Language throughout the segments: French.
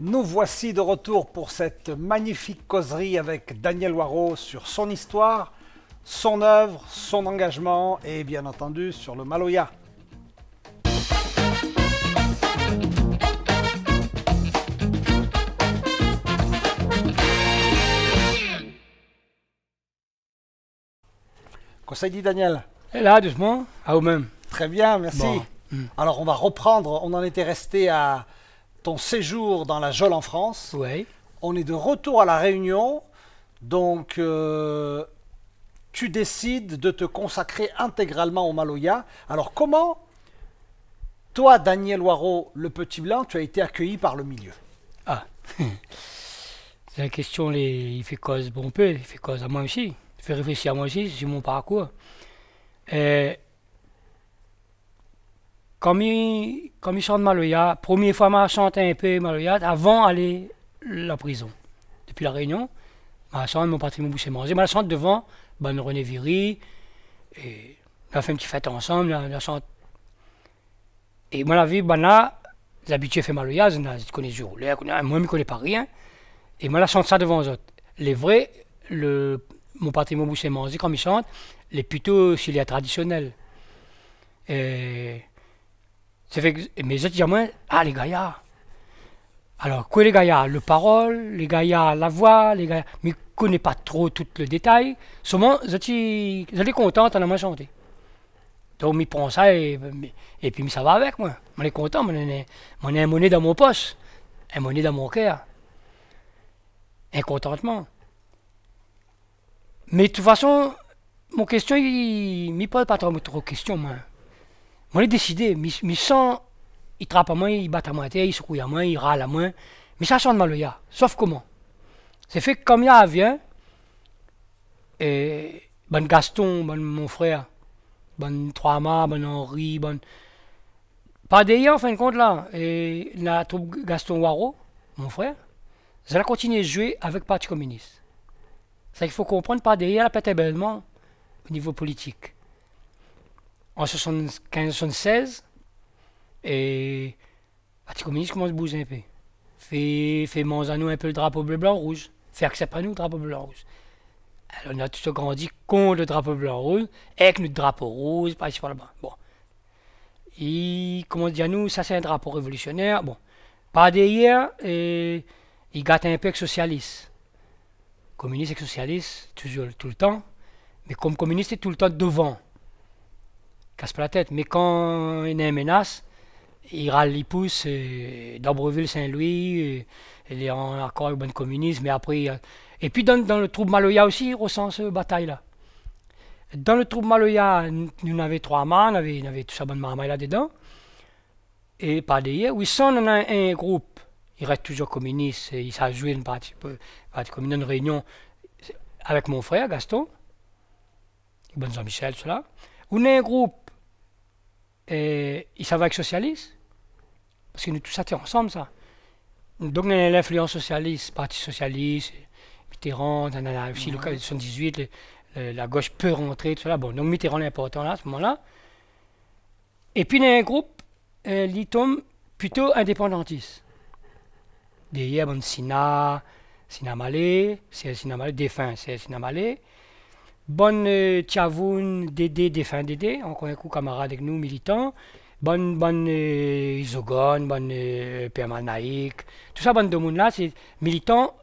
Nous voici de retour pour cette magnifique causerie avec Daniel Waro sur son histoire, son œuvre, son engagement et bien entendu sur le Maloya. Conseil dit Daniel. Et là, doucement, à vous-même. Très bien, merci. Bon. Alors on va reprendre, on en était resté à ton séjour dans la Jole en France. Oui. On est de retour à La Réunion, donc tu décides de te consacrer intégralement au Maloya. Alors comment, toi Daniel Waro, le petit blanc, tu as été accueilli par le milieu? Ah, c'est la question, il fait cause bon peu, il fait cause à moi aussi, il fait réfléchir à moi aussi sur mon parcours. Comme il chante Maloya, première fois, je chantais un peu Maloya avant d'aller à la prison. Depuis La Réunion, je chante mon patrimoine bouché manger. Je chante devant René Viry. Et on a fait une petite fête ensemble. On chante. Et moi, la vie, là, les habitués fait Maloya, je connais du roulé, moi, je ne connais pas rien. Et moi, je chante ça devant les autres. Les vrais, mon patrimoine bouché manger, quand ils chantent, les plutôt sur les traditionnels. Ça fait que mes autres disent à moi, ah les gaillards. Alors, quoi les gaillards? Le parole, les gaillards, la voix, les gaillards. Mais je ne connais pas trop tout le détail. Seulement, je suis content en a chanté. Donc, je prends ça et puis ça va avec moi. Je suis content, je ai une monnaie dans mon poche, une monnaie dans mon cœur. Un contentement. Mais de toute façon, mon question, il ne me pose pas trop de questions, moi. Moi, j'ai décidé, mais sans, il trappe à moi, il bat à moi, il secouille à moi, il râle à moi. Mais ça chante Maloya. Sauf comment? C'est fait que comme il y a vient, et bon Gaston, bon mon frère, bon Troama, bon Henri, bon. Pas d'ailleurs, en fin de compte, là, et la troupe Gaston Waro, mon frère, ça a continué à jouer avec le Parti communiste. Ça, il faut comprendre, pas d'ailleurs, la pète bellement au niveau politique. En 75-76, et le Parti communiste commence à bouger un peu. Fait manger à nous un peu le drapeau bleu-blanc-rouge. Fait accepter à nous le drapeau bleu-blanc-rouge. Alors on a tout grandi contre le drapeau blanc-rouge, avec notre drapeau rouge, par ici par là-bas. Bon. Il commence à dire à nous, ça c'est un drapeau révolutionnaire. Bon. Par derrière, il gâte un peu avec socialiste. Communiste et socialiste, toujours tout le temps. Mais comme communiste, c'est tout le temps devant. Casse pas la tête. Mais quand il y a une menace, il râle, il pousse. D'Abreville, Saint-Louis, il est en accord avec le communisme. Mais après, et puis dans le troupe Maloya aussi, il ressent cette bataille-là. Dans le troupe Maloya, nous avions 3 mains, on avait tout ça bonne marmaille là-dedans. Et par derrière, oui, sans on a un groupe, il reste toujours communiste. Il s'est joué une partie communiste, une réunion avec mon frère Gaston, bon Jean-Michel, cela. On a un groupe, il s'en va avec socialiste, parce que nous tous étions ensemble, ça. Donc on a l'influence socialiste, Parti socialiste, Mitterrand, on a aussi le cas de 78, la gauche peut rentrer, tout cela. Bon, donc Mitterrand est important là, à ce moment-là. Et puis on a un groupe, il tombe plutôt indépendantiste. Derrière, bon, Sina Malé, défunt, c'est Sina Malé. Bonne Tchavoun, Dédé, défunt Dédé, encore un coup camarade avec nous, militants. Bonne Isogone, bonne Permal Naïk. Tout ça, bonne de monde là, c'est militants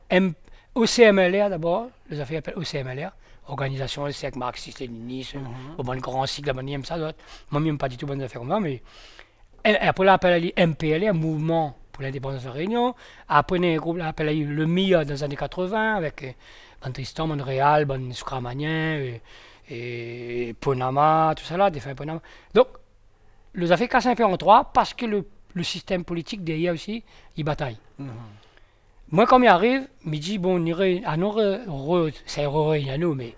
OCMLR d'abord, les affaires appellent OCMLR, Organisation des cercles marxistes-léninistes, bon grand cycle, la bonne aime ça, d'autres. Moi, je n'aime pas du tout bonne affaires comme ça, mais. Après, on appelle MPLR, Mouvement pour l'indépendance de la Réunion. Après, on a un groupe qui appelle le MIA dans les années 80, avec Ban Tristan, Montréal, Ban Sucramanien, et Ponama, tout ça là, des fins Ponama. Donc, les affaires cassent un peu en trois parce que le système politique derrière aussi, il bataille. Moi, quand il arrive, je me dis, bon, on irait à nous, c'est heureux à nous, mais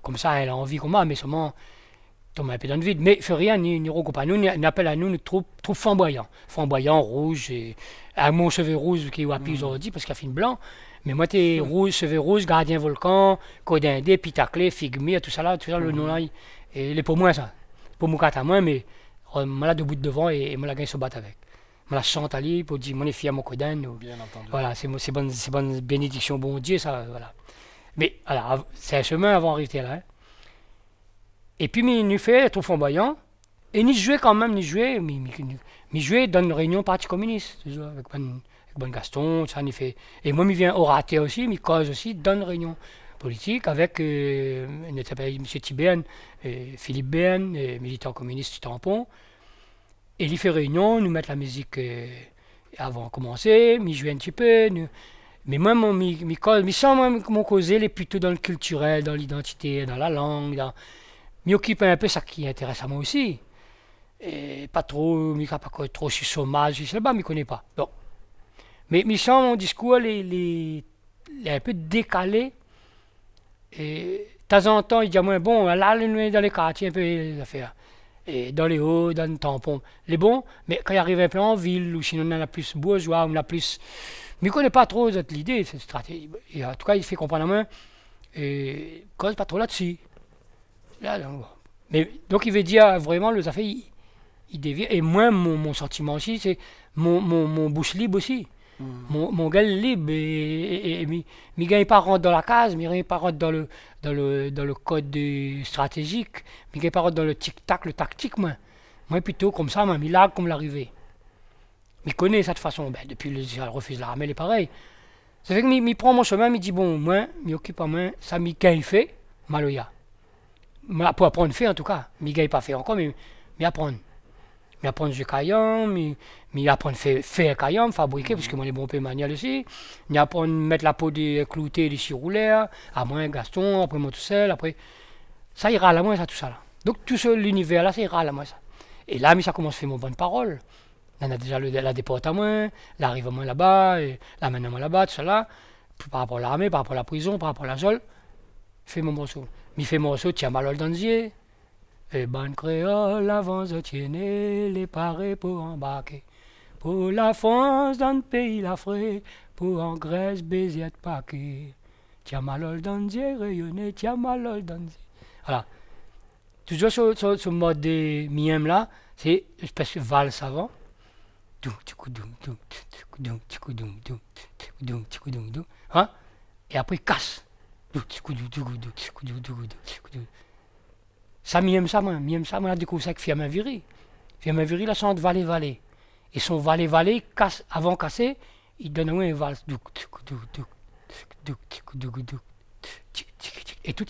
comme ça, elle a envie qu'on m'a, mais seulement. Tombe un peu dans le vide, mais il ne fait rien, ni regroupe à nous, on appelle à nous une troupe flamboyant. Flamboyant, rouge, et à mon cheveu rouge qui est wapi aujourd'hui parce qu'il a fait une blanc. Mais moi, t'es rouge, cheveux rouge, gardien volcan, codindé, pitaclé, figmire, tout ça là, le nom là. Et les pour moi, ça. Pour moi, à moi, mais moi là, debout devant et moi la gagne se battre avec. me la chante ali pour dire mon fille à mon coden. Bien entendu. Voilà, c'est bonne bénédiction, bon Dieu, ça, voilà. Mais voilà, c'est un chemin avant d'arriver là. Hein. Et puis, nous fait tout flamboyant. Et nous jouait quand même, nous jouait dans une réunion parti communiste, toujours, avec bon Gaston, ça nous fait. Et moi, je viens orater aussi, je cause aussi dans une réunion politique avec M. Thibéen, Philippe Béen, militant communiste du Tampon. Et il fait réunion, nous mettre la musique avant de commencer, nous jouer un petit peu. Mais moi, mon cause, il est plutôt dans le culturel, dans l'identité, dans la langue. Je m'occupe un peu de ça qui intéresse à moi aussi. Et pas trop, pas trop sur chômage, je sais pas, je ne connais pas. Donc, mais mon discours, il est un peu décalé. Et de temps en temps, il dit à moi, bon, là, dans les quartiers, un peu les affaires. Et dans les hauts, dans le tampon. Les bons, mais quand il arrive un peu en ville, ou sinon on a plus bourgeois, on a plus. Mais je ne connais pas trop l'idée, cette stratégie. Et en tout cas, il fait comprendre à moi, et cause pas trop là-dessus. Là, mais, donc, il veut dire vraiment, les affaires, il dévie. Et moi, mon sentiment aussi, c'est mon bouche libre aussi. Mon gueule libre. Et mes gars, pas rentrent dans la case, mes gars, pas rentrent dans le code stratégique, mes gars, pas rentrent dans le tic-tac, le tactique, moi. Moi, plutôt comme ça, moi, mais là, comme l'arrivée. Je connais cette façon. Ben, depuis le refuse la ramelle, est pareil. Ça fait que je prends mon chemin, je dis, bon, moi, je m'occupe à moi, ça, mes gars, il fait, maloya. Pour apprendre fait en tout cas. Mes gars, il pas fait encore, mais apprendre. Mais apprendre je caillant, mais apprendre faire caillant, fabriquer, parce que moi, les bons peu manuel aussi. Mais apprendre mettre la peau des cloutés, des chiroulères, à moi, Gaston, après moi tout seul, après. Ça ira à la moins, ça, tout ça là. Donc, tout ce l'univers là, ça ira à la moins, ça. Et là, mais ça commence à faire mon bonne parole. On a déjà la déporte à moi, l'arrive à moi là-bas, et l'amène à moi là-bas, tout ça là. Par rapport à l'armée, par rapport à la prison, par rapport à la zone. Fais mon morceau. Mais fais mon morceau, tiens, malol dandier. Et ban créole, avance, tienne, les parés pour embarquer. Pour la France, dans le pays, la frais, pour en Grèce, baiser de paquet. Tiens, malol dandier, rayonner, tiens, malol dandier. Voilà. Toujours ce mode de miem là, c'est une espèce de valse avant. Hein? Et après, casse. Ça, m'aime ça, moi, a découvert ça avec Fiamin Viri. Fiamin Viri, la chante Valet. Et son Valet, casse, avant casser, il donne un valse. Et tous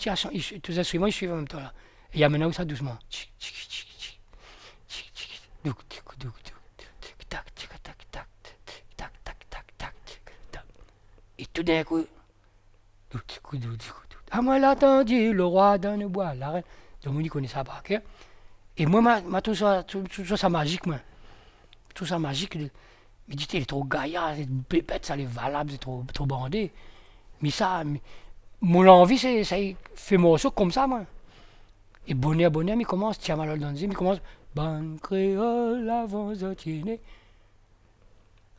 les instruments, ils suivent en même temps là. Et il y a maintenant ça doucement. Et tout d'un coup, à moi l'attendu, le roi dans le bois, la reine. Donc, on connaît ça par cœur. Et moi, tout ça magique, moi. Tout ça magique. Mais dit, il est trop gaillard, c'est bébête, ça, il est valable, c'est trop bandé. Mais ça, mon envie, c'est ça, il fait morceau comme ça, moi. Et bonnet, il commence, tiens, malol dans le il commence, ban créole, avance, tienne.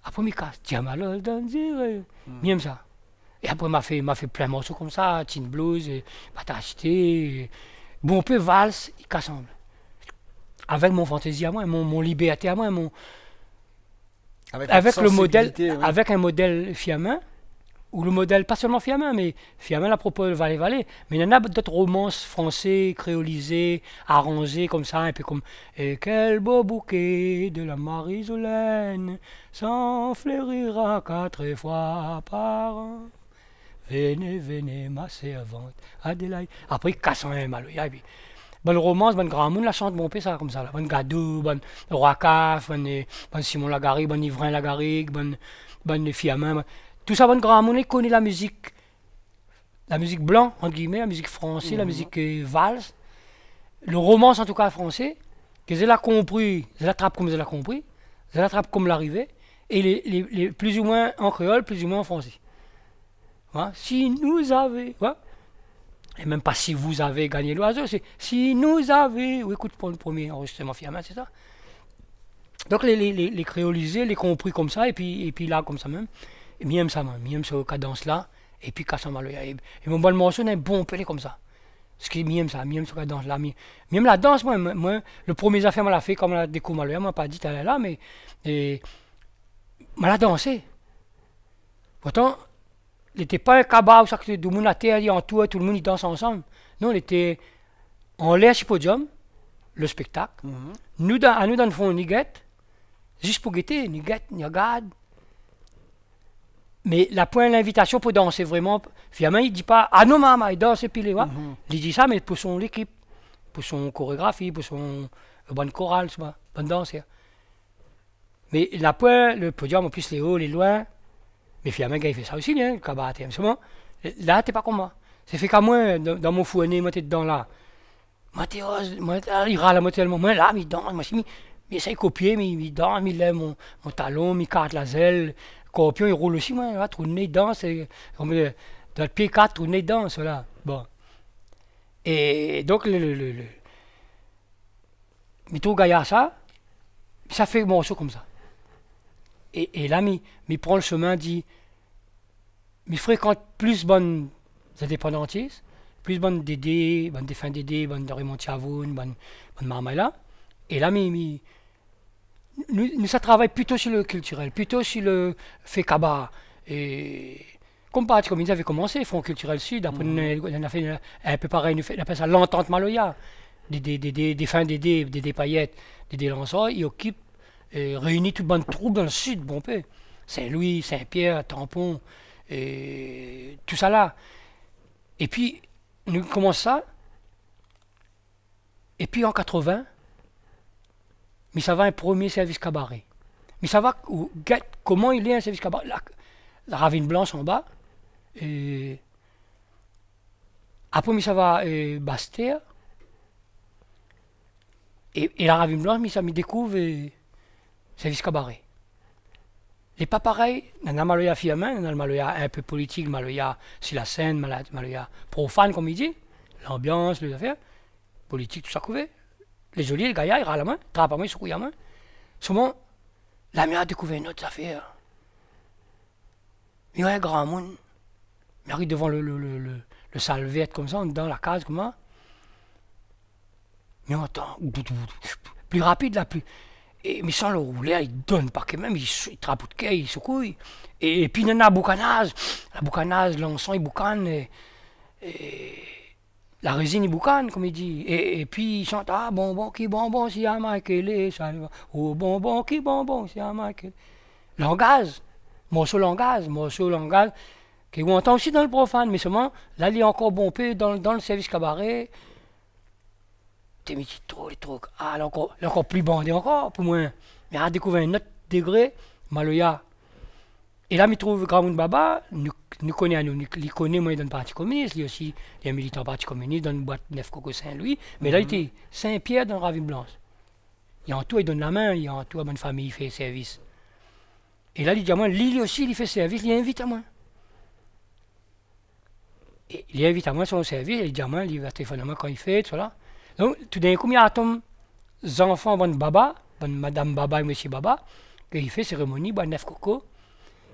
Après, il casse, tiens, malol dans le j'aime ça. Et après, m'a fait plein de morceaux comme ça, Teen Blues, Patachité, bon peu valse, il casse ensemble. Avec mon fantaisie à moi, mon liberté à moi, avec le modèle, oui. Avec un modèle Fiamin, ou le modèle, pas seulement Fiamin, mais Fiamin à propos de Valet, mais il y en a d'autres romances français, créolisées, arrangées comme ça, un peu comme et quel beau bouquet de la Marie-Solène s'enfleurira 4 fois par an. Venez, ma servante, Adélaïde. Après, il casse un mal. Bonne romance, bonne grand monde, la chante, bon, ça comme ça. Là. Bonne Gadou, bonne Roi Caf, bonne Simon Lagarrigue, bonne Ivrin Lagarrigue, bonne Fiamin. Tout ça, bonne grand monde, il connaît la musique blanc, entre guillemets, la musique française, la musique valse. Le romance, en tout cas, français, que je l'ai compris, je l'attrape comme je l'ai compris, je l'attrape comme l'arrivée, et les plus ou moins en créole, plus ou moins en français. Hein? Si nous avez, ouais? Et même pas si vous avez gagné l'oiseau, c'est si nous avez, ou écoute pour le premier enregistrement Fiamin, c'est ça. Donc les créolisés, les compris comme ça, et puis là comme ça même, et m'aime ça, m'aime ce cadence là, et puis casse mal et mon bon morceau n'est bon pelé comme ça. Ce qui m'aime ça, m'aime ce cadence là, m'aime la danse, moi le premier affaire m'a l'a fait comme la découvert mal, m'a pas dit elle est là, mais et mal à danser. Pourtant, il n'était pas un cabas où tout le monde a terre en tout le monde il danse ensemble. Non, il était en l'air sur le podium, le spectacle. Nous, dans le fond, nous guette, juste pour guetter, nous guette, nous regarde. Mais la point l'invitation pour danser vraiment, finalement, il ne dit pas ah non, maman, il danse et puis les Il dit ça, mais pour son équipe, pour son chorégraphie, pour son bonne chorale, bonne danse. Mais la point, le podium, en plus, les hauts, les loin. Mais finalement, il fait ça aussi, hein, le cabaret. Là, t'es pas comme moi. C'est fait qu'à moi, dans mon fourné, moi, t'es dedans là. Moi, il râle à moi tellement. Moi, là, il danse, moi, il essaie de copier, mais il danse, il lève mon talon, il carte la zèle. Copion, il roule aussi, moi, là, tourner, il danse. Dans le pied 4, tourner, il danse, là. Bon. Et donc, Mito Gaïa, ça fait un morceau comme ça. Et là, il prend le chemin, dit, il fréquente plus bonnes indépendantistes, plus bonnes Dédé, bonnes défunts Dédé, bonnes de Raymond Tiavoun, bonnes Marmaïla. Et là, nous, ça travaille plutôt sur le culturel, plutôt sur le fait cabas. Et comme Parti communiste avait commencé, Front culturel sud, après on a fait un peu pareil, on appelle ça l'entente Maloya. Des fins Dédé Paillettes, Dédé Lançon, ils occupent réunit toute bonne troupe dans le sud, bon peu. Saint-Louis, Saint-Pierre, Tampon, et tout ça là. Et puis, nous commençons ça. Et puis en 80, mais ça va un premier service cabaret. Mais ça va, comment il est un service cabaret? La Ravine Blanche en bas. Et après, mais ça va Bastère. Et la Ravine Blanche, mais ça me découvre. Service cabaret. Et pas pareil, dans le Maloya firmin, dans le Maloya un peu politique, le Maloya sur la scène, le Maloya profane, comme il dit, l'ambiance, les affaires, politique, tout ça couvert. Les jolis, les gaillards, ils râlent la main, ils travaillent pas main, ils secouent la main. Souvent, la mère a découvert une autre affaire. Il y a un grand monde, il arrive devant le salvette comme ça, dans la case, comme ça. Mais on entend, plus rapide là, plus. Mais sans le rouler, il donne pas quand même, il trappe de quai, il secouille. Et puis il y en a la boucanase, l'encens, il boucane, et la résine, il boucane, comme il dit. Et puis il chante, ah bonbon, qui bonbon, si à Michael, oh bonbon, qui bonbon, si à Michael. Langage, morceau langage, qu'on entend aussi dans le profane, mais seulement, là il est encore bon peu dans le service cabaret. T'es mis trop les trucs. Ah, là encore plus bandé encore, pour moi. Mais à découvrir un autre degré, Maloya. Et là, il trouve Gramoun Baba, nous connaît, il connaît, moi, dans le Parti communiste, lui aussi, il est militant Parti communiste, dans une boîte 9 Coco Saint-Louis. Mais là, il était Saint-Pierre dans la Ravine Blanche. Il en tout, il donne la main, il en tout, à bonne famille, il fait service. Et là, il dit à moi, lui aussi, il fait service, il invite à moi. Et il invite à moi sur son service, il dit à moi, il va téléphoner à moi quand il fait, tout ça. Donc, tout d'un coup, il y a des enfants, bonne Baba, bonne Madame Baba et Monsieur Baba, qui fait cérémonie, bonne 9 Coco,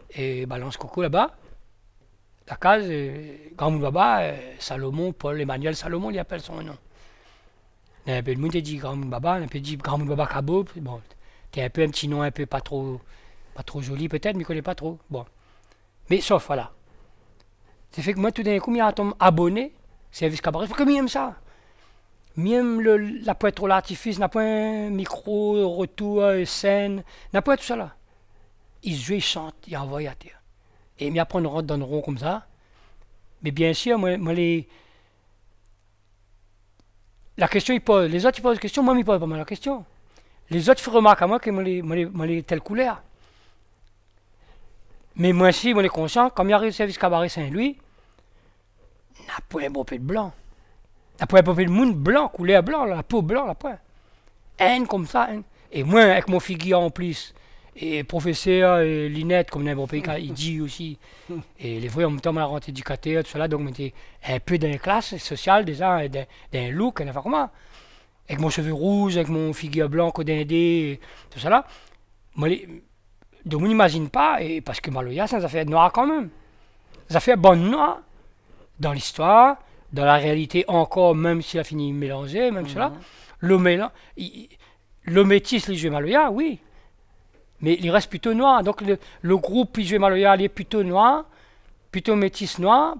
et balance Coco là-bas. La case, Grand Baba, Salomon, Paul Emmanuel Salomon, il appelle son nom. Un peu le monde dit Grand Baba, un peu dit Grand Baba Cabo, bon, t'es un peu un petit nom un peu pas trop joli peut-être, mais il connaît pas trop. Bon. Mais sauf, voilà. C'est fait que moi, tout d'un coup, il y a un abonné, service cabaret, parce que il aime ça. Même la pointe trop l'artifice, n'a pas un micro, retour, scène, n'a pas tout ça là. Il joue, il chante, il envoie à terre. Et il après on rentre dans le rond comme ça. Mais bien sûr, moi la question il pose, les autres ils posent la question, moi il pose pas mal la question. Les autres font remarque à moi que moi les telle couleur. Mais moi aussi, moi les conscient, comme il arrive au service cabaret Saint-Louis, n'a pas un beau peu de blanc. La pointe pour le monde blanc, couleur blanc, la peau blanc, la pointe. Haine comme ça. Haine. Et moi, avec mon figure en plus, et professeur, et Linette, comme dans mon pays, il dit aussi. Et les fois, en même temps, on m'a rentré éducateur, tout cela, donc j'étais un peu dans les classes sociales, déjà, d'un look, un affaire comment. Avec mon cheveu rouge, avec mon figure blanc, dindé, tout ça là. Donc, on n'imagine pas, et parce que Maloya, ça a fait noir quand même. Ça fait bon noir dans l'histoire. Dans la réalité encore, même s'il a fini mélangé, même cela, le métis, les jeux Maloya, oui. Mais il reste plutôt noir. Donc le groupe qui joue Maloya, il est plutôt noir, plutôt métis noir.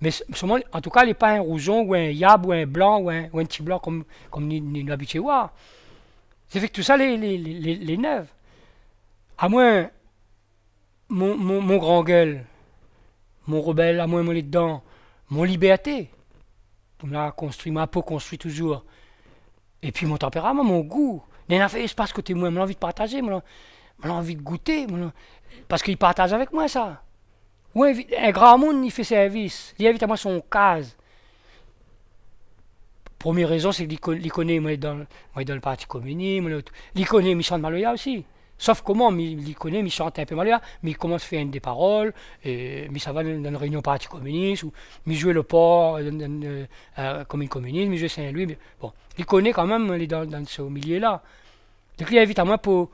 Mais seulement, en tout cas, il n'est pas un rougeon ou un yab ou un blanc ou un petit blanc comme nous habitués voir. C'est fait que tout ça, les neufs. À moins mon grand gueule, mon rebelle, à moins mon les dedans, mon liberté. Comme là, construit, ma peau construit toujours. Et puis mon tempérament, mon goût. Il y a un espace côté moi, j'ai envie de partager, j'ai envie de goûter, parce qu'il partage avec moi ça. Ouais, un grand monde, il fait service. Il invite à moi son case. Première raison, c'est qu'il connaît, moi, dans le Parti communiste, il connaît Michel Maloya aussi. Sauf comment, il connaît, il chante un peu Maloya, mais il commence à faire des paroles, mais ça va dans une réunion Parti communiste, ou il joue le port comme une communiste, il joue Saint-Louis. Mais, bon, il connaît quand même, il est dans ce milieu-là. Donc il invite à moi pour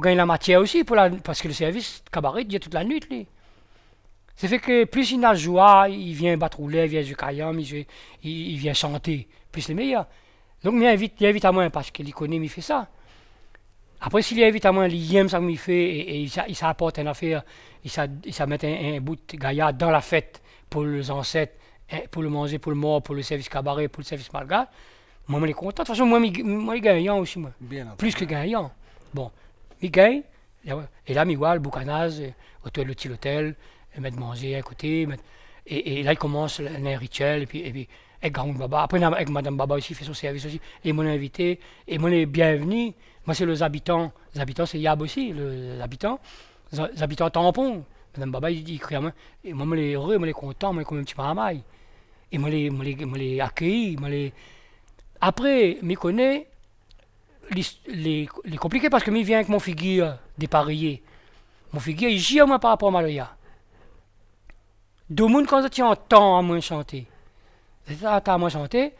gagner la matière aussi, parce que le service cabaret, il y a toute la nuit. Lui. C'est fait que plus il a joie, il vient battre rouler, il vient jouer Kayam, il vient chanter, plus les meilleurs. Donc il invite à moi parce qu'il connaît, il fait ça. Après, s'il invite à moi, il aime ça qu'il fait et il s'apporte une affaire, il met un bout de gaillard dans la fête pour les ancêtres, pour le manger, pour le mort, pour le service cabaret, pour le service malgache. Moi, je suis content. De toute façon, moi, je suis gagnant aussi. Moi. Plus que gagnant. Bon, je gagne. Et là, je vois le boucanage, autour de l'hôtel, mettre manger à côté. Et là, il commence un rituel. Et puis avec Grand Baba. Après, avec Madame Baba aussi, il fait son service aussi. Et mon invité. Et mon bienvenu. Moi, c'est les habitants. Les habitants, c'est Yab aussi, les habitants. Les habitants tampons. Madame Baba, il crie à moi. Et moi, je suis heureux, je suis content, je suis comme un petit maramaille. Et moi, je les accueilli, Après, je connais les compliqués parce que je viens avec mon figure dépareillé. Mon figure, il gire moi par rapport à Maloya. Deux monde quand tu entends à moi chanter. À moi chanter.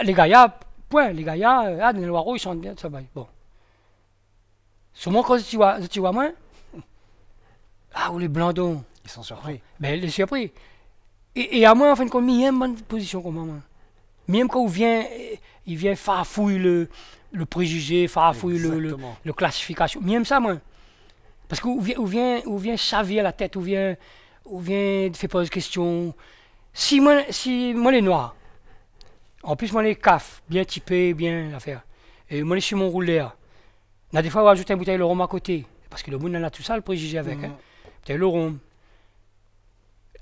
Les gars, point, les gars, dans le Loireau, ils chantent bien, ça va. Bon. Seulement quand tu vois moi, ou les blandons. Ils sont surpris. Ben, les surpris. Et à moi, en fin de compte, il y a une bonne position comme moi. Même quand il vient farfouiller le préjugé, farfouiller le classification. Même ça, moi. Parce qu'il vient chavir la tête, ou vient faire poser des questions. Si moi les noirs, en plus moi les cafes, bien typés, bien l'affaire. Et moi les chez mon rouleur. Là, des fois, on va ajouter une bouteille de rhum à côté. Parce que le monde en a tout ça, le préjugé avec. Bouteille de rhum.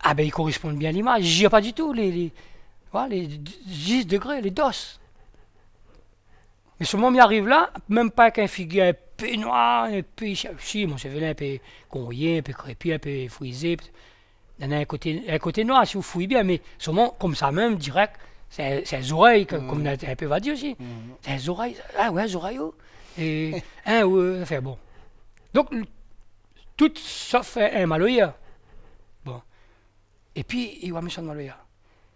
Ah ben, ils correspondent bien à l'image. J'y ai pas du tout les 10 degrés, les doses. Mais ce moment, il arrive là, même pas qu'un figure un peu noir, un peu si, mon chevelu un peu conroyé, un peu crépus, un peu frisé. Il y en a un côté noir, si vous fouillez bien, mais seulement, comme ça même, direct, c'est les oreilles, comme on a un peu va dire aussi. C'est les oreilles, les oreilles, et enfin bon. Donc, tout sauf un Maloya. Bon. Et puis, il voit Michel Maloya.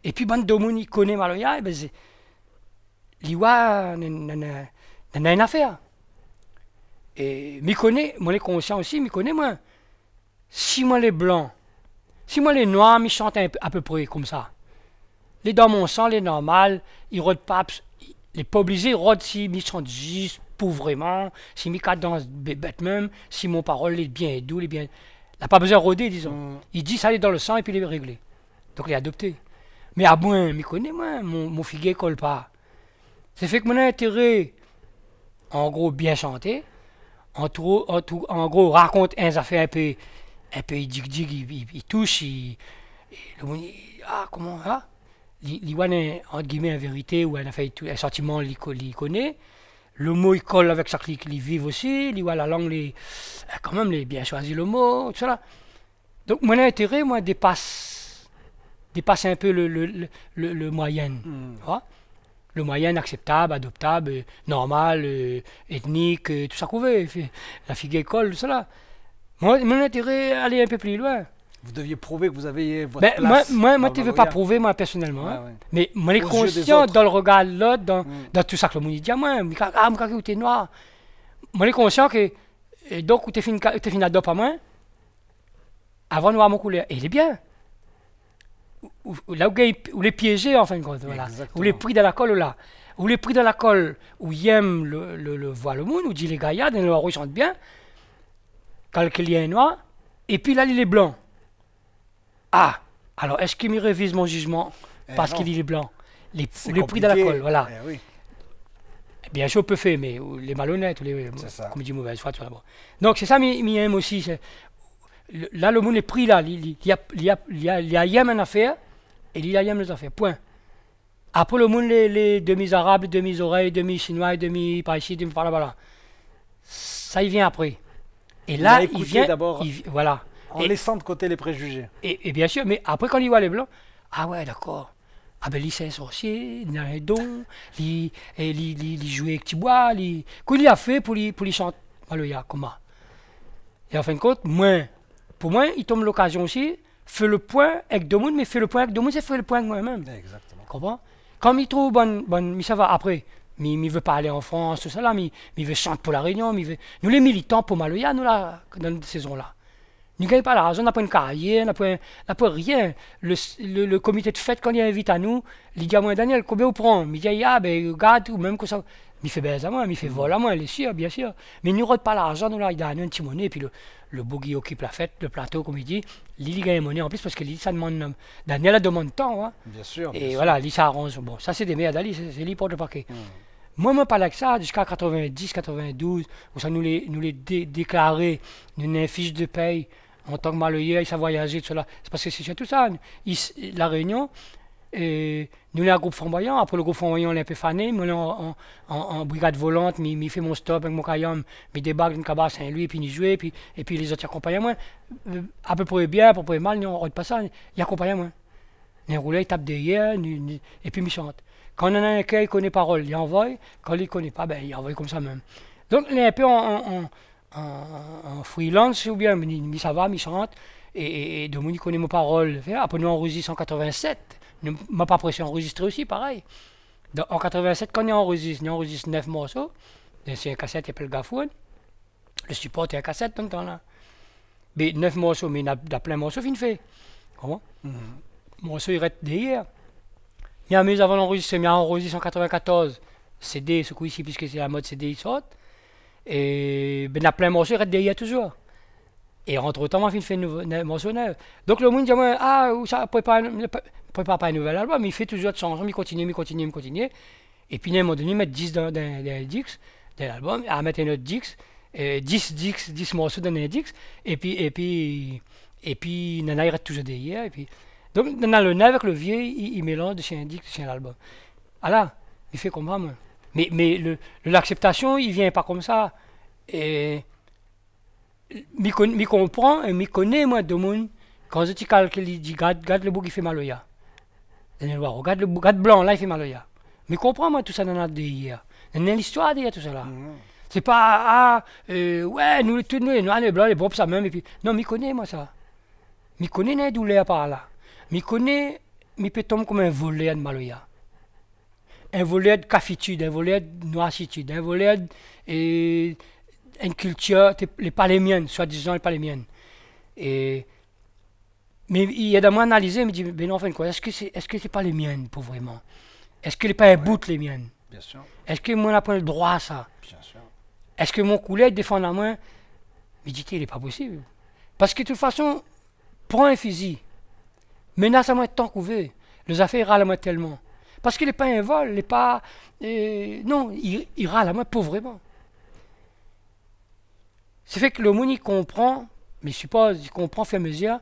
Et puis, bande de monde, il connaît Maloya, et ben, il voit une affaire. Et m'y connaît, moi les conscients aussi, m'y connaît moi. Si moi les blancs, si moi les noirs, m'y chantent à peu près comme ça. Les dans mon sang, les normales, ils rodent pas, les pas obligés, ils rodent si m'y chantent juste pour vraiment, si m'y cadence bête même, si mon parole est bien doux, il n'a pas besoin de rôder, disons. Il dit ça, il est dans le sang et puis il est réglé. Donc il est adopté. Mais à moins, m'y connaît moi, mon figuier colle pas. C'est fait que mon intérêt, en gros, bien chanter, en gros, raconte un affaire un peu il touche, le monde, comment, il voit, entre guillemets, une vérité ou un sentiment qu'il connaît, le mot, il colle avec ça qu'il vit aussi, il voit la langue, quand même, il bien choisi le mot, tout ça. Donc, mon intérêt, moi, dépasse un peu le moyen, le moyen acceptable, adoptable, normal, ethnique, tout ça qu'on veut. La figure école, tout ça. Moi, mon intérêt, aller un peu plus loin. Vous deviez prouver que vous avez votre place. Moi, tu ne veux pas prouver, moi, personnellement. Ouais. Mais moi, les conscients dans le regard de l'autre, dans tout ça que le monde dit à moi, moi, tu es noir. Moi, les conscients que, donc, tu es fini d'adopter à moi, avant de voir mon couleur. Et il est bien. Là où les piéger en fin de compte, voilà. Ou les pris dans la colle là. Ou les pris dans la colle, où ils aiment voir le monde, où dit les gaillards, dans le noir, ils chantent bien, quand il y a un noir, et puis là, il est blanc. Ah, alors est-ce qu'il me révise mon jugement parce qu'il est blanc? Les prix dans la colle, voilà. Oui. Bien sûr, on peut faire, mais les malhonnêtes, ou les comédies mauvaises foi, tout ça. Bon. Donc c'est ça, mais aime aussi. Là, le monde est pris là. Il y a une affaire, et il y a les affaires. Point. Après, le monde, les demi-arabes, les demi-oreilles, demi-chinois, demi par ici, demi par là, voilà. Ça, il vient après. Et là, il vient d'abord. Voilà. En laissant de côté les préjugés. Et bien sûr, mais après, quand il voit les blancs, ah ouais, d'accord. Ah ben, lui, c'est un sorcier, il a un don, il joue avec Tibois, qu'est-ce qu'il a fait pour lui chanter Maloya, comment? Et en fin de compte, pour moi, il tombe l'occasion aussi, fait le point avec deux mondes, mais fait le point avec deux mondes, c'est faire le point avec moi-même. Exactement. Comprends? Quand il trouve mais ça va après. Mais il veut pas aller en France, tout ça là, mais il veut chanter pour la Réunion, nous les militants pour Maloya, nous là, dans cette saison-là. Nous ne gagnons pas l'argent, on n'a pas une carrière, on n'a pas rien. Le comité de fête, quand il invite à nous, il dit à moi, Daniel, combien vous prenez? Il dit, ah, ben, regarde, ou même que ça. Il fait baise à moi, il fait vol à moi, il est sûr, bien sûr. Mais il ne rôde pas l'argent, nous là, il donne un petit monnaie, et puis le boogie occupe la fête, le plateau, comme il dit, il gagne monnaie en plus, parce que ça demande, Daniel a demande de temps. Hein. Bien sûr. Et voilà, il s'arrange. Bon, ça c'est des merdes, c'est lui pour le paquet. Moi, je parle avec ça jusqu'à 90, 92, où ça nous les déclaré, nous avons une fiche de paye. En tant que Maloyais, ça voyager, tout cela. C'est parce que c'est tout ça. La Réunion, et nous sommes un groupe flamboyant. Après le groupe flamboyant, on est un peu fané. Moi, en brigade volante, je fais mon stop avec mon caillon, je débarque dans le cabas Saint-Louis, et puis je joue, et puis les autres accompagnent moi. À peu près bien, à peu près mal, on ne regarde pas ça. Ils accompagnent moi. Ils roulent, ils tapent derrière, et puis ils chantent. Quand on en a un qui connaît parole, il envoie. Quand il ne connaît pas, ben, il envoie comme ça même. Donc, on est un peu en freelance ou bien, mais ça va, mais chante. Et de il connaît mes paroles. Après, nous enregistrons en 87. Je ne m'a pas pressé enregistrer aussi, pareil. En 87, quand on enregistre 9 morceaux. C'est un cassette qui s'appelle Gafoun. Le support est un cassette tout le temps là. Mais 9 morceaux, mais il y a plein de morceaux qui fait. Comment morceaux, il reste derrière. Il y a mieux avant d'enregistrer, mais on enregistre en 94. CD, ce coup-ci, puisque c'est la mode CD, il sort. Et ben, il y a plein de morceaux, il reste derrière toujours. Et entre-temps, moi, je fais un morceau neuf. Donc le monde dit, ah, ça prépare pas un nouvel album, mais il fait toujours de chansons, il continue. Et puis, à un moment donné, il met 10 dans un Dix, dans l'album, à mettre un autre Dix, 10 morceaux dans un Dix, et puis, Nana, il reste toujours derrière. Et puis, donc, dans le neuf avec le vieux, il mélange de chez un Dix, de chez un album. Alors, il fait comme ça, moi. Mais l'acceptation, il vient pas comme ça. Et je comprends et je connais, moi, de monde. Quand je dis quelqu'un qui dit, regarde le bout qui fait Maloya. Regarde le blanc, là, il fait Maloya. Mais je comprends, moi, tout ça dans la derrière. Il y a l'histoire derrière tout ça là. C'est pas, ouais, nous, tous nous, les noirs, les blancs, les bobs, ça même. Et puis, non, je connais, moi, ça. Je connais les douleurs par là. Je connais, je peux tomber comme un voleur de Maloya. Un volet de cafitude, un volet de noissitude, un volet de une culture, pas les miennes, soi-disant, pas les miennes. Mais il y a de moi analysé, il me dit, mais non, enfin, quoi, est-ce que c'est pas les miennes, pour vraiment? Est-ce que c'est pas un bout les miennes? Bien sûr. Est-ce que moi, on n'a pas le droit à ça? Bien sûr. Est-ce que mon coulet défend la main? Mais dit, il n'est pas possible. Parce que de toute façon, prends un fusil, menace à moi de tant couver, les affaires râlent à moi tellement. Parce qu'il n'est pas un vol, il n'est pas... non, il râle à moi pauvrement. C'est fait que le monde, il comprend, mais je suppose, il comprend, fait mesure,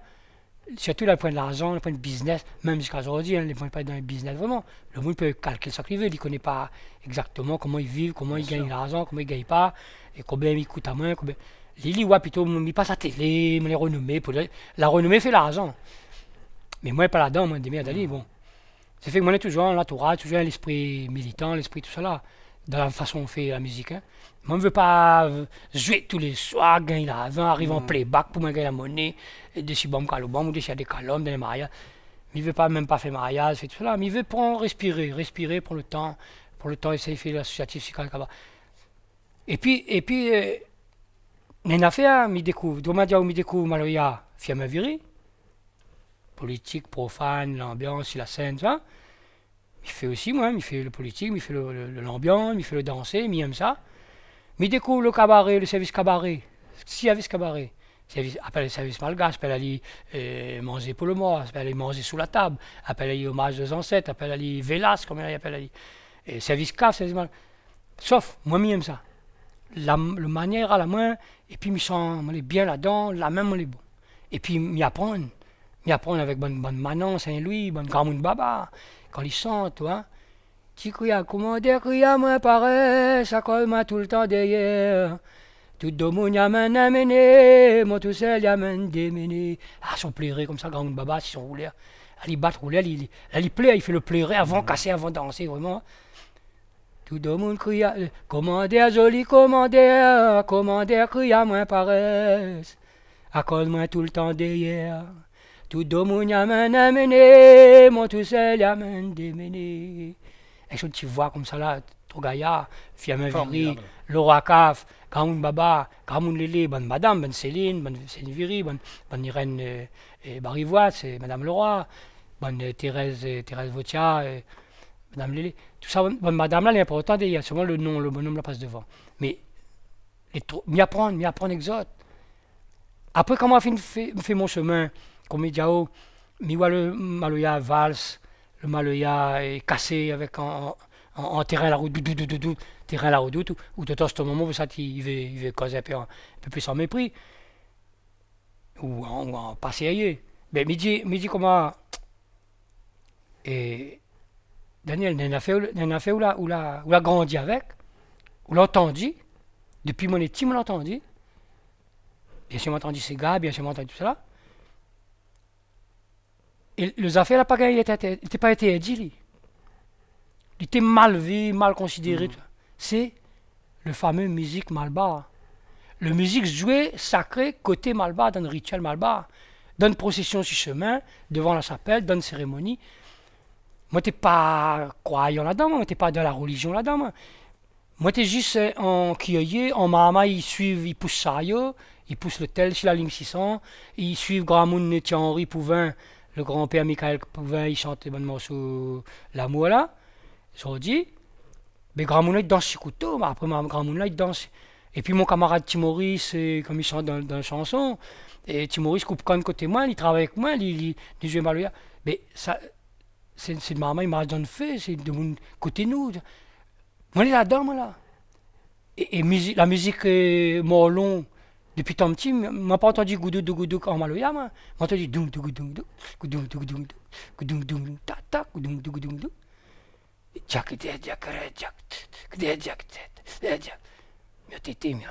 surtout le point de l'argent, le point de business, même jusqu'à aujourd'hui, il ne point pas dans le business vraiment. Le monde peut calculer ce qu'il veut, il ne connaît pas exactement comment ils vivent, comment ils gagnent l'argent, comment ils ne gagnent pas, et combien il coûte à main. Il voit plutôt, il passe à la télé, les renommées, la renommée fait l'argent. Mais moi, pas là-dedans, moi, des merdes d'aller, bon. C'est fait que moi, on est toujours l'entourage, toujours l'esprit militant, l'esprit tout ça là, dans la façon dont on fait la musique. Hein. Moi, je ne veux pas jouer tous les soirs, gagner l'argent, arriver en playback pour me gagner la monnaie, de si bon calobam ou de si des calombes dans les mariages. Mais je ne veux pas même pas faire mariage, faire tout ça là, mais je veux prendre, respirer pour le temps, essayer de faire l'associatif, c'est quand même. Et puis, il y a une affaire, je découvre, je découvre Maloya, Fiamma Viri. Politique, profane, l'ambiance, la scène, ça. il fait aussi, moi, il fait le politique, il fait l'ambiance, il fait le danser, il aime ça. Mais il découvre le cabaret, le service cabaret. Service cabaret. Après le service malgache, après aller manger pour le mois, après aller manger sous la table, après aller hommage aux ancêtres, après aller vélas, comme il appelle aller. Service caf, service malgache. Sauf, moi, j'aime ça. La manière à la main, et puis, je sens bien là-dedans, la même, on est bon. Et puis, m'y apprendre avec bonne Manon, Saint-Louis, bonne Gramoun Baba, quand ils chantent, toi. Tu cries, comment dire, crie à moi, pareil, ça colle moi tout le temps derrière. Tout le monde y a amené, moi tout seul y a démené. Ah, son plairé comme ça, Gramoun Baba, si son rouleur. Elle y bat rouler, elle y plaît, il fait le plairé avant casser, avant danser, vraiment. Tout le monde crie, commandeur, joli commandeur, crie à moi, pareil. À cause moi tout le temps derrière. Tout le monde y a amené, moi tout seul y a démené. Et quand tu vois comme ça là, trop gaillard, Fiamin Viri, Laura Caf, Gramoun Baba, Gramoun Lélé, bonne madame, bonne Céline, bonne Céline Viri, bonne Irène Barivois, c'est madame Leroy, bonne Thérèse Vautia, madame Lélé. Tout ça, bonne madame là, l'important, il y a seulement le nom, le bonhomme la passe devant. Mais, m'y apprendre exote. Après, comment je fais mon chemin, comme il dit, je vois le Maloya valse, le Maloya est cassé avec en terrain la route, terrain la route, ou de temps en moment, vous savez, il veut causer un peu plus en mépris, ou en passer ailleurs. Mais me dit comment, et Daniel, il y a un affaire où l'a grandi avec, où l'a entendu, depuis mon petit, on l'a entendu. Bien sûr, j'ai entendu ces gars, bien sûr, j'ai entendu tout cela. Et les affaires, n'étaient pas été dit. Il était mal vu, mal considéré. C'est le fameux musique malbar. Le musique joué sacré côté malbar, dans le rituel malbar. Dans une procession sur chemin, devant la chapelle, dans une cérémonie. Moi, je n'étais pas croyant là-dedans, moi, je n'étais pas dans la religion là-dedans. Moi, j'étais juste en Kioye, en Mahama, ils poussent ça, ils poussent le tel sur la ligne 600, ils suivent Gramoun Henri Pouvin, le grand-père Michael Pouvin, il chante les bons morceaux l'amour là. J'ai dit, mais Gramoun là, il danse sur couteau, mais après, Gramoun là, il danse. Et puis mon camarade Timoris, comme il chante dans la chanson, et Timoris coupe quand côté moi, il travaille avec moi, il joue Maloya. Mais ça, c'est de maman, il m'a donné fait, c'est de mon côté nous. Moi, je suis là-dedans, moi, là. Et la musique morlon, depuis tant petit, je n'ai pas entendu goudou en Maloya, moi. J'ai entendu doum doum doum doum, goudou doum doum doum doum, ta ta, goudou doum doum doum. Jack, jack, jack, jack, jack, jack, jack. Mio tété, mio.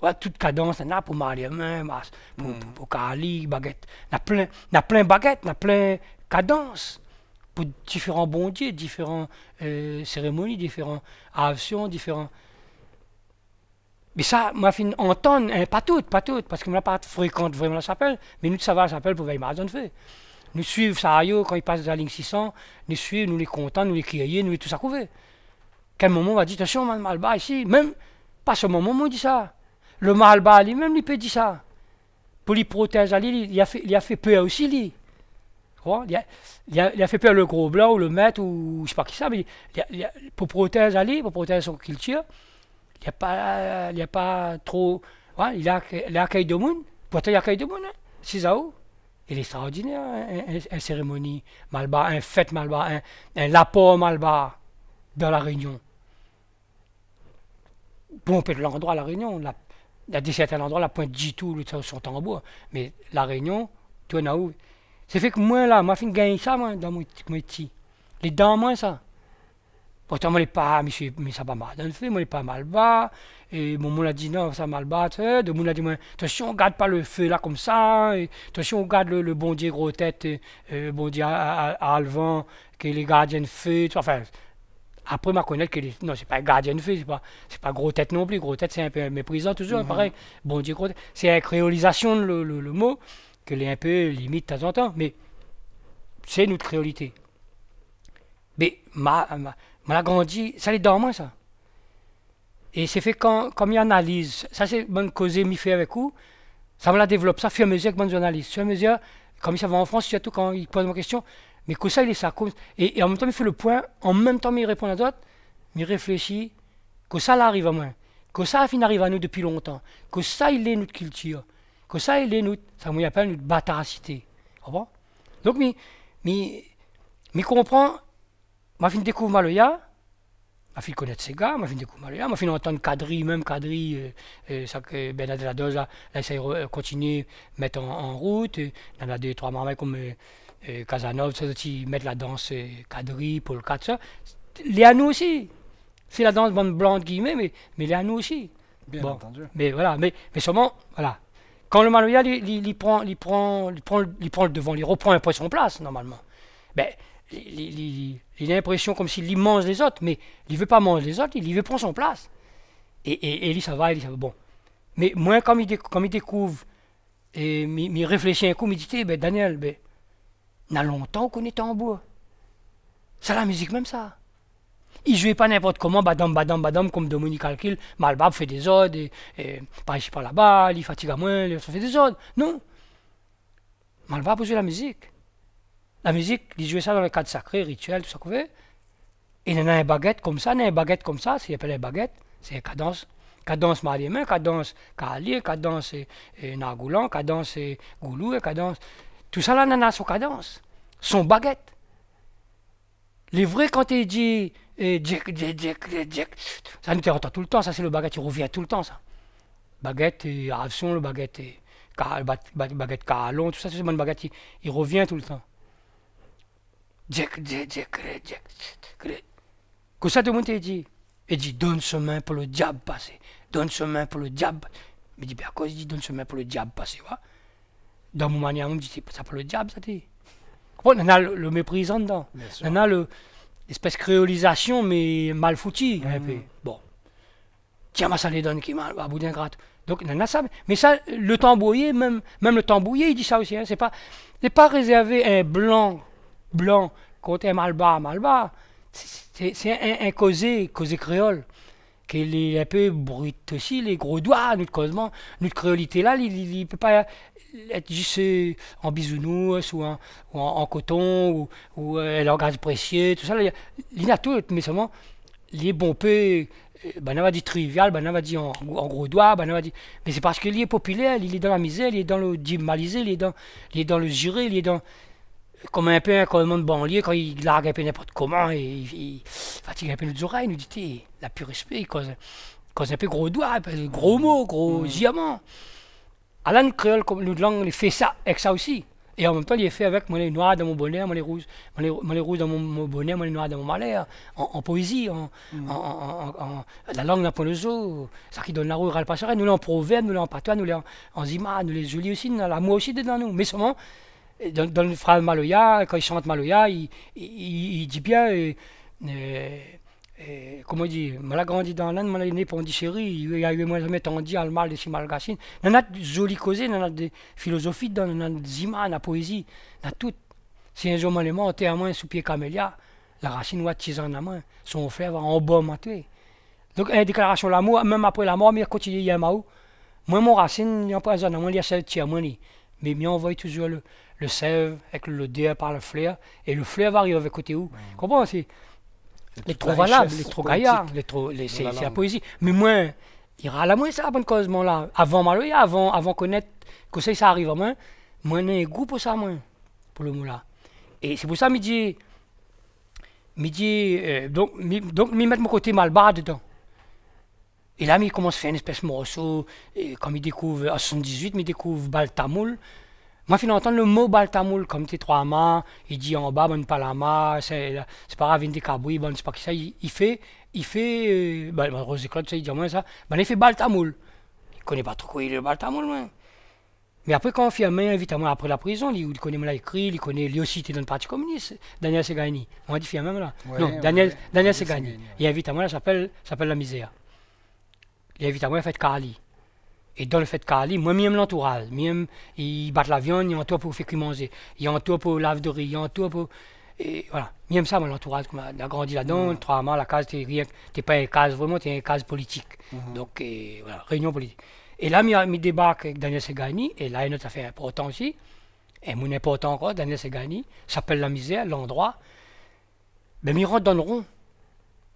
Ouais, toute cadence, on a pour Mariam, pour Kali, baguette. On a plein baguettes, on a plein cadences pour différents bons dieux, différentes cérémonies, différentes actions, différents. Mais ça, m'a fait entendre, pas toutes, parce que je n'ai pas fréquente vraiment la chapelle, mais nous, ça va la chapelle pour veiller Maradon fait. Nous suivons ça quand ils passent de la ligne 600, nous suivons, nous les comptons, nous les crions, nous les tout ça couvert. Quel moment on va dire, attention, Malba ici, même, pas ce moment où on dit ça. Le Malba, lui-même, il peut dire ça. Pour les protéger, il a fait peur aussi, lui. Il a fait peur le gros blanc ou le maître ou je ne sais pas qui ça, mais pour protéger Ali, pour protéger son culture, il n'y a pas trop. Ouais, il a accueilli de monde, pour il accueil de monde, hein, 6 août. Il est extraordinaire, une cérémonie Malba, un fête Malba, un lapin Malba dans la Réunion. Bon, peut-être l'endroit, la Réunion, il y a des certains endroits, la pointe Jitou, son tambour, mais la Réunion, tu vois, où. C'est fait que moi, là, moi, je suis gagné ça, moi, dans mon petit. Les dents, moi, ça. Pourtant, moi, mais ça va mal dans le fait, moi, je pas mal bas. Et mon monde a dit non, ça mal bas, tu sais. De mon a dit, attention, on garde pas le feu là comme ça. Et, attention, on garde le bon Dieu gros tête, bon Dieu à Alvan, que les gardiens de feu, enfin. Après, je connais que non, c'est pas un gardien de feu, c'est pas gros tête non plus. Gros tête, c'est un peu méprisant toujours, pareil. Bon Dieu, gros tête. C'est une créolisation le mot, que les un peu limite de temps en temps, mais c'est notre créolité. Mais, m'a grandi, ça les dans moi, ça. Et c'est fait comme il analyse. Ça, c'est bonne causée, m'y fait avec vous. Ça me la développe, ça, fait à mesure que bonne journaliste. Fur et à mesure, comme ça va en France, surtout quand il pose une question, mais que ça, il est ça. Et en même temps, il fait le point, en même temps, il répond à d'autres, il réfléchit, que ça, là, arrive à moi. Que ça, il arrive à nous depuis longtemps. Que ça, il est notre culture. Que ça, il est notre, ça m'y appelle notre bâtaracité. Comprends? Donc, mais comprend, m'a fait découvrir Maloya, m'a fait connaître ces gars, m'a fait découvrir Maloya, m'a fait entendre Kadri, même Kadri, ça que Bernard de la Doze, là, ça continue à mettre en route. Il y en a deux, trois marins comme Casanov, ça, qui mettent la danse Kadri, Paul Kat, ça. Les à nous aussi. C'est la danse bande blanche, guillemets, mais les à nous aussi. Bien entendu. Mais voilà, mais seulement, voilà. Quand le Maloya, il prend le devant, il reprend un peu son place, normalement. Ben, il a l'impression comme s'il mange les autres, mais il ne veut pas manger les autres, il veut prendre son place. Et lui, ça va, bon. Mais moi, comme il découvre, et il réfléchit un coup, il dit, ben, Daniel, ben, il y a longtemps qu'on est en bois. C'est la musique même ça. Il ne jouait pas n'importe comment, badam, comme Dominique Calcul, Malbab fait des odes, et par ici, par là-bas, il fatigue à moins, il fait des odes. Non. Malbab jouait la musique. La musique, il jouait ça dans le cadre sacré, rituel, tout ça qu'on fait. Et il y en a un baguette comme ça, c'est appelé baguette, c'est cadence. Cadence Mariémain, cadence Kali, cadence Nagoulan, cadence Goulou, cadence. Tout ça là, il y en a son cadence, son baguette. Les vrais, quand il dit ça nous entend tout le temps, ça c'est le baguette, il revient tout le temps, ça. Baguette et Avson, le baguette et baguette Calon, tout ça, c'est une bonne baguette, il revient tout le temps. Que ça, tout le monde dit. Il dit, donne ce main pour le diable passer. Donne ce main pour le diable. Mais dit, bien, à cause il dit, donne ce main pour le diable passer, ouais. Dans mon manière, on me dit, c'est ça pour le diable, ça dit. Bon, on a le méprisant dedans. On a l'espèce de créolisation, mais mal foutue, un peu. Bon. Tiens, ça les donne qui mal, à bout d'un gratte. Donc, on a ça. Mais ça, le tambouiller, même le tambouiller, il dit ça aussi. Hein, c'est pas réservé à un blanc, contre un malba. C'est un causé créole. Qui est un peu brut aussi, les gros doigts, notre créolité là, il ne peut pas être juste en bisounours ou en coton ou langage précieux, tout ça. Là, il y a tout, mais seulement, les bons peu, on va dire trivial, on va dire en gros doigts, mais c'est parce qu'il est populaire, il est dans la misère, il est dans le démalisé, il est dans le juré, il est dans. Comme un peu un commandement de banlieue, quand il largue un peu n'importe comment, et il fatigue un peu nos oreilles, il nous dit, la pure respect, il cause un peu gros doigts, gros mots, gros diamants. Alors, nous créole, comme nous langue, il fait ça, avec ça aussi. Et en même temps, il est fait avec moi les noirs dans mon bonnet, moi les rouges dans mon bonnet, moi les noirs dans mon malheur, en poésie, la langue d'un point de zoo, ça qui donne la rue, passerelle, nous l'en proverbe, nous l'en patois, nous l'en zima, nous les jolis aussi, nous l'en l'amour aussi dedans nous. Mais seulement, dans le frère Maloya, quand il chante Maloya, il dit bien, comment il dit, je l'ai grandi dans l'Inde, je l'ai né pour chéri, il y a eu moi jamais tendu à le mal de ces malgassines. Il y a des jolies causées, il y a des philosophies, il y a des images, la poésie, il y a tout. Si un jour, je monté à moi sous pied camélia, la racine va tiser en main, son frère va en bas m'atuer. Donc, une déclaration de l'amour, même après la mort, il continue à y avoir. Moi, mon racine, il y a pas besoin de moi, il y a celle de moi, mais il envoie toujours le sève avec le dé par le flair, et le flair va arriver avec côté où. Comprends? C'est trop valable, les trop gaillard, c'est la poésie. Mais moi, il y aura la moins ça, bonne cause, là. Avant Maloya, avant connaître que ça arrive à moi, moi, j'ai un goût pour ça, moi, pour le mot là. Et c'est pour ça, donc, mettre mon côté malbas dedans. Et là, il commence à faire une espèce de morceau, et comme il découvre, en 78, il découvre Baltamoul. Moi, je entendre le mot Baltamoul, comme tes trois mains, il dit en bas, bon, palama, c'est pas grave, il dit cabouille, bon, c'est pas qui ça, il fait, Rose Claude, ça, il dit moi ça, ben, il fait Baltamoul. Il connaît pas trop quoi il est le Baltamoul, moi. Mais après, quand on fait un main, évidemment, après la prison, il connaît moi écrit, il connaît, lui aussi, il est dans le Parti communiste, Daniel Segani. On dit, fait même là. Ouais, non, Daniel Segani. Et évidemment, là, ça s'appelle la misère. Et évidemment, il fait Kali. Et dans le fait Kali, moi, j'aime l'entourage. Ils battent la viande, ils ont tout pour faire manger. Ils ont tout pour laver de riz, ils ont tout pour. Et voilà. Même ça, mon entourage, on a grandi là-dedans, travaillement, la case, t'es pas une case vraiment, t'es une case politique. Donc, voilà, réunion politique. Et là, mi débarque avec Daniel Segani, et là, il y a une autre affaire importante aussi, et moins important encore, Daniel Segani, s'appelle La Misère, l'endroit. Ben, ils rentrent dans le rond.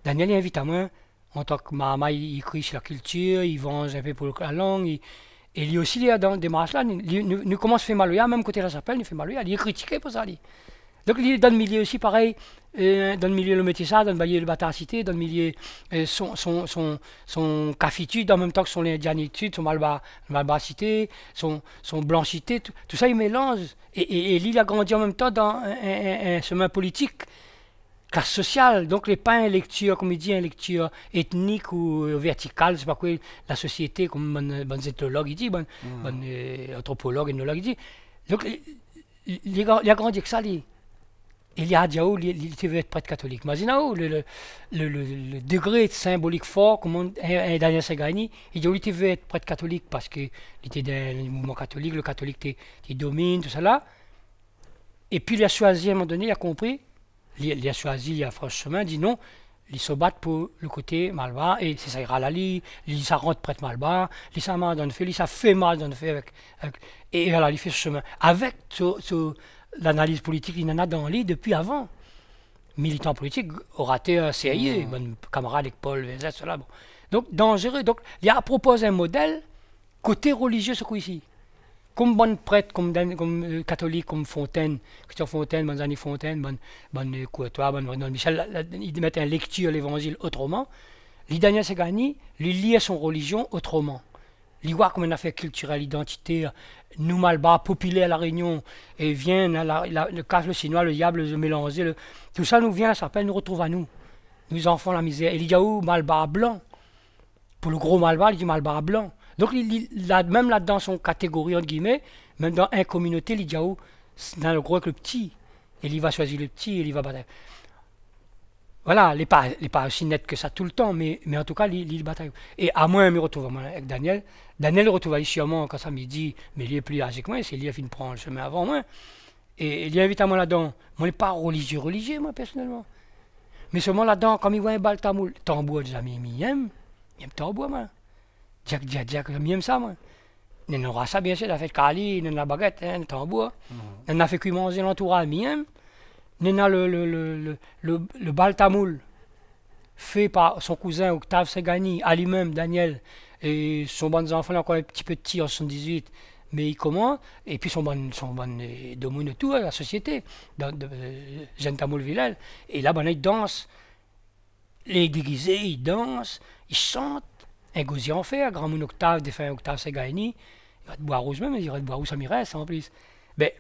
Daniel il invite à moi, en tant que maman, il écrit sur la culture, il venge un peu pour la langue, et lui aussi, il est dans le démarche là, nous commence à faire Maloya, même côté de la chapelle, il fait Maloya, il est critiqué pour ça. Donc, il est dans le milieu aussi, pareil, dans le milieu le métissage, dans le milieu de Batacité, dans le milieu son cafitude, en même temps que son indianitude, son malbacité, son blanchité, tout ça, il mélange. Et lui, il a grandi en même temps dans un chemin politique, classe sociale. Donc, les pas une lecture, comme il dit, une lecture ethnique ou verticale, c'est pas quoi, la société, comme bon ethnologue, il dit, bon anthropologue, ethnologue, il dit. Donc, il a grandi avec ça, lui. Il y a Diao, il veut être prêtre catholique. Imaginez le degré symbolique fort, comme Daniel Segani, il veut être prêtre catholique parce qu'il était dans le mouvement catholique, le catholique il domine, tout ça là. Et puis il a choisi à un moment donné, il a compris, il a choisi, il a fait ce chemin, il dit non, il se bat pour le côté malbas, et c'est ça, il râle, il ça rentre prêtre malbas, il ça mal dans le fait, il ça fait mal dans le fait, et voilà, il fait ce chemin. Avec l'analyse politique, il en a dans lui depuis avant. Militant politique, orateur sérieux, bon camarade avec Paul, cela. Bon. Donc, dangereux. Donc, il a proposé un modèle côté religieux, ce coup ici. Comme bon prêtre, comme catholique, comme Fontaine, Christian Fontaine, bon Annie Fontaine, bon Courtois, bon Renaud Michel, il mettait une lecture l'évangile autrement. Les Daniel Segani, lui liait son religion autrement. Il voit comme une affaire culturelle, identité, nous malbas, populaire à la Réunion, et vient, le casse, le chinois, le diable, le mélangé, tout ça nous vient, ça s'appelle, nous retrouve à nous. Nous enfants la misère. Et il dit, où malbas blanc. Pour le gros malbas, il dit malbas blanc. Donc, même là-dedans, son catégorie, entre guillemets, même dans une communauté, il dit, où dans le gros avec le petit. Et il va choisir le petit, et il va battre. Voilà, il n'est pas aussi net que ça tout le temps, mais en tout cas, il bataille. Et à moi, je me retrouve avec Daniel. Daniel retrouve ici à moi quand ça me dit, mais il est plus âgé que moi, c'est lui qui vient prendre le chemin avant moi. Et il invite à moi là-dedans. Moi, je ne suis pas religieux, moi, personnellement. Mais seulement là-dedans, comme il voit un bal tamoul, tambour, des amis, il aime tambour, moi. Jack, j'aime ça, moi. Il aura ça, bien sûr, il a fait Kali, il a la baguette, le tambour. Il a fait cuire manger l'entourage, il aime. Il a le bal tamoul, fait par son cousin Octave Segani, à lui-même, Daniel, et son bon enfant, là, encore un petit peu petit en 78, mais il commence, et puis son bon domine tout, la société, Jeanne Tamoul Villel, et là, il danse, les déguisés, ils dansent, ils chantent, un gosier en fer, grand mon Octave, défunt Octave Segani, il va te boire rouge même, il va te boire rouge, ça m'y reste en plus. Ben,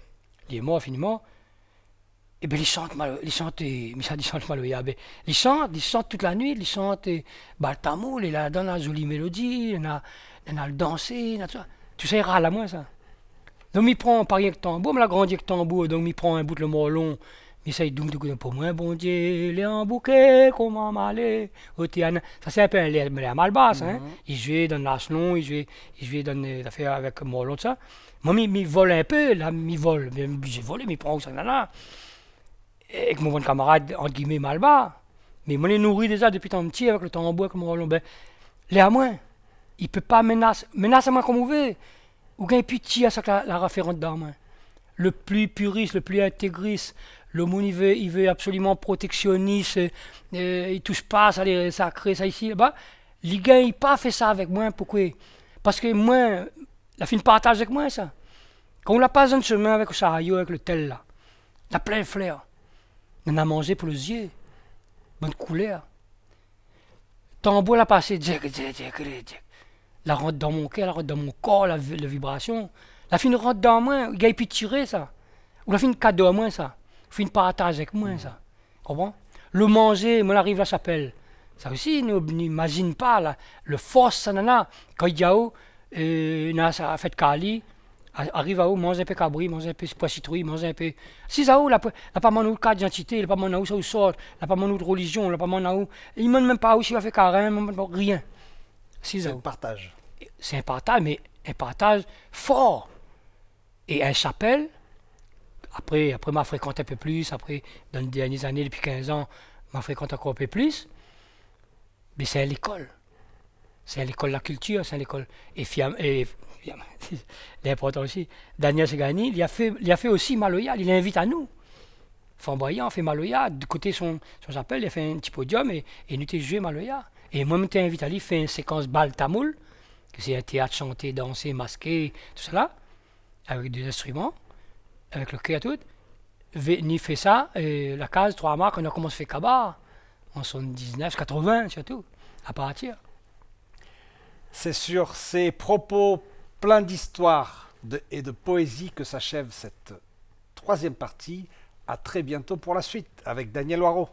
il est mort finalement. Et bien, ils chantent Maloya. Ils chantent toute la nuit, ils chantent Baltamoul, il a dans la jolie mélodie, il a le dansé, tout ça, il râle à moi, ça. Donc, il prend, par exemple, tambour, mais il a grandi avec tambour, donc il prend un bout de le morlon, il essaye de pour moi, bon Dieu, les en bouquet, comment m'aller, au théâtre. Ça, c'est un peu un l'air malbasse, hein. Il jouait dans l'Arcelon, il jouait dans des affaires avec le morlon, tout ça. Moi, il vole un peu, là, il vole, j'ai volé, mais il prend où ça, là. Avec mon bon camarade, entre guillemets, malbas. Mais moi, je les nourris déjà depuis tant petit avec le tambour, avec mon rollon. Ben, les à moi, il ne peut pas menacer à moi comme vous voulez. Ou bien pitié à ça que la référente dans moi. Le plus puriste, le plus intégriste, le monde, il veut absolument protectionniste, il ne touche pas, ça les sacré, ça ici, là-bas. Les gars, ils n'ont pas fait ça avec moi. Pourquoi? Parce que moi, la fin partage avec moi, ça. Quand on n'a pas un chemin avec le chariot, avec le tel, là, il a plein de fleurs. On a mangé pour les yeux. Bonne couleur. Tambour l'a passé. La rentre dans mon cœur, la rentre dans mon corps, la vibration. La fin rentre dans moi. Il a pu tirer ça. Ou la fin cadeau à moi ça. La fin partage avec moi ça. Comprends? Le manger, moi arrive à la chapelle. Ça aussi, n'imagine pas le force ça nana. Quand il y a où, il a fait Kali. Arrive à où, mange un peu cabri, mange un peu pois citrouille, mange un peu. Si ça où, il n'a pas mon carte d'identité, il n'a pas mon où ça où sort, il n'a pas mon religion, il n'a pas mon où. Il ne même pas où s'il a fait carême, rien. Si c'est un partage. C'est un partage, mais un partage fort. Et un chapelle, Après m'a fréquenté un peu plus. Après, dans les dernières années, depuis 15 ans, m'a fréquenté encore un peu plus. Mais c'est à l'école. C'est à l'école de la culture, c'est à l'école. L'important aussi, Daniel Segani, il a fait aussi Maloya, il invite à nous. Flamboyant, fait Maloya, de côté son appel, il a fait un petit podium et nous t'ai joué Maloya. Et moi, je invité à lui faire une séquence bal tamoul, que c'est un théâtre chanté, dansé, masqué, tout cela, avec des instruments, avec le cœur tout. Ni fait ça, et la case 3 marques, on a commencé à faire Kaba en 79, 80, surtout, à partir. C'est sur ces propos pleins d'histoire et de poésie que s'achève cette troisième partie. À très bientôt pour la suite avec Daniel Waro.